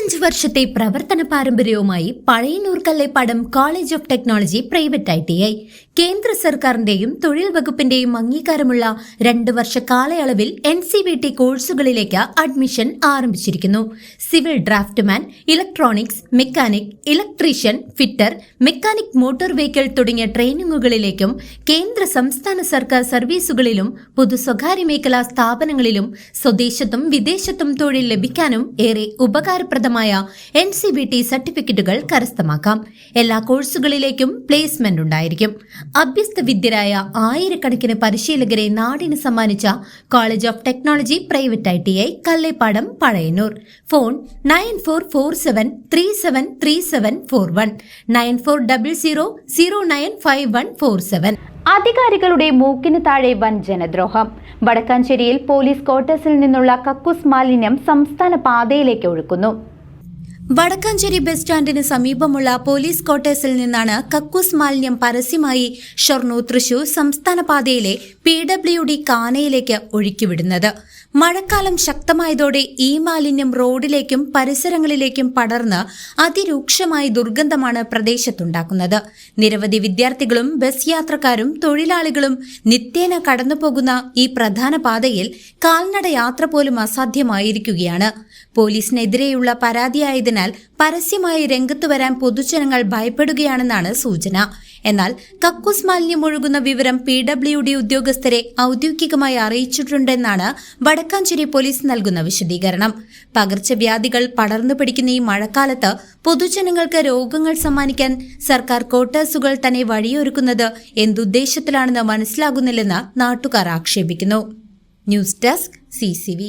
25 വർഷത്തെ പ്രവർത്തന പാരമ്പര്യവുമായി Pazhayannur Kallepadam college of technology private ITI കേന്ദ്ര സർക്കാരിന്റെയും തൊഴിൽ വകുപ്പിന്റെയും അംഗീകാരമുള്ള 2 വർഷ കാലയളവിൽ NCVT കോഴ്സുകളിലേക്ക് അഡ്മിഷൻ ആരംഭിച്ചിരിക്കുന്നു. Civil draughtsman, electronics, mechanic, electrician, fitter, mechanic motor vehicle തുടങ്ങിയ ട്രെയിനിങ്ങുകളിലേക്കും കേന്ദ്ര സംസ്ഥാന സർക്കാർ സർവീസുകളിലും പൊതു സ്വകാര്യ മേഖലാ സ്ഥാപനങ്ങളിലും സ്വദേശത്തും വിദേശത്തും തൊഴിൽ ലഭിക്കാനും ഏറെ ഉപകാരപ്രദമായ NCVT സർട്ടിഫിക്കറ്റുകൾ കരസ്ഥമാക്കാം. എല്ലാ കോഴ്സുകളിലേക്കും പ്ലേസ്മെന്റ് ഉണ്ടായിരിക്കും. അഭ്യസ്ത വിദ്യരായ ആയിരക്കണക്കിന് പരിശീലകരെ നാടിന് സമ്മാനിച്ച college of technology private ITI Kallepadam Pazhayannur. Phone 9447373741 9400095147. അധികാരികളുടെ മൂക്കിന് താഴെ വൻ ജനദ്രോഹം. വടക്കാഞ്ചേരിയിൽ പോലീസ് ക്വാർട്ടേഴ്സിൽ നിന്നുള്ള കക്കൂസ് മാലിന്യം സംസ്ഥാന പാതയിലേക്ക് ഒഴുക്കുന്നു. വടക്കാഞ്ചേരി ബസ് സ്റ്റാൻഡിന് സമീപമുള്ള പോലീസ് ക്വാർട്ടേഴ്സിൽ നിന്നാണ് കക്കൂസ് മാലിന്യം പരസ്യമായി ഷൊർണൂർ തൃശൂർ സംസ്ഥാന പാതയിലെ PWD കാനയിലേക്ക് ഒഴുക്കിവിടുന്നത്. മഴക്കാലം ശക്തമായതോടെ ഈ മാലിന്യം റോഡിലേക്കും പരിസരങ്ങളിലേക്കും പടർന്ന് അതിരൂക്ഷമായ ദുർഗന്ധമാണ് പ്രദേശത്തുണ്ടാക്കുന്നത്. നിരവധി വിദ്യാർത്ഥികളും ബസ് യാത്രക്കാരും തൊഴിലാളികളും നിത്യേന കടന്നുപോകുന്ന ഈ പ്രധാന പാതയിൽ കാൽനട യാത്ര പോലും അസാധ്യമായിരിക്കുകയാണ്. പോലീസിനെതിരെയുള്ള പരാതിയായതിനാൽ പരസ്യമായി രംഗത്തു വരാൻ പൊതുജനങ്ങൾ ഭയപ്പെടുകയാണെന്നാണ് സൂചന. എന്നാൽ കക്കൂസ് മാലിന്യം ഒഴുകുന്ന വിവരം PWD ഉദ്യോഗസ്ഥരെ ഔദ്യോഗികമായി അറിയിച്ചിട്ടുണ്ടെന്നാണ് വടക്കാഞ്ചേരി പോലീസ് നൽകുന്ന വിശദീകരണം. പകർച്ചവ്യാധികൾ പടർന്നു പിടിക്കുന്ന ഈ മഴക്കാലത്ത് പൊതുജനങ്ങൾക്ക് രോഗങ്ങൾ സമ്മാനിക്കാൻ സർക്കാർ ക്വാർട്ടേഴ്സുകൾ തന്നെ വഴിയൊരുക്കുന്നത് എന്തുദ്ദേശത്തിലാണെന്ന് മനസ്സിലാകുന്നില്ലെന്ന് നാട്ടുകാർ ആക്ഷേപിക്കുന്നു. News desk CCV.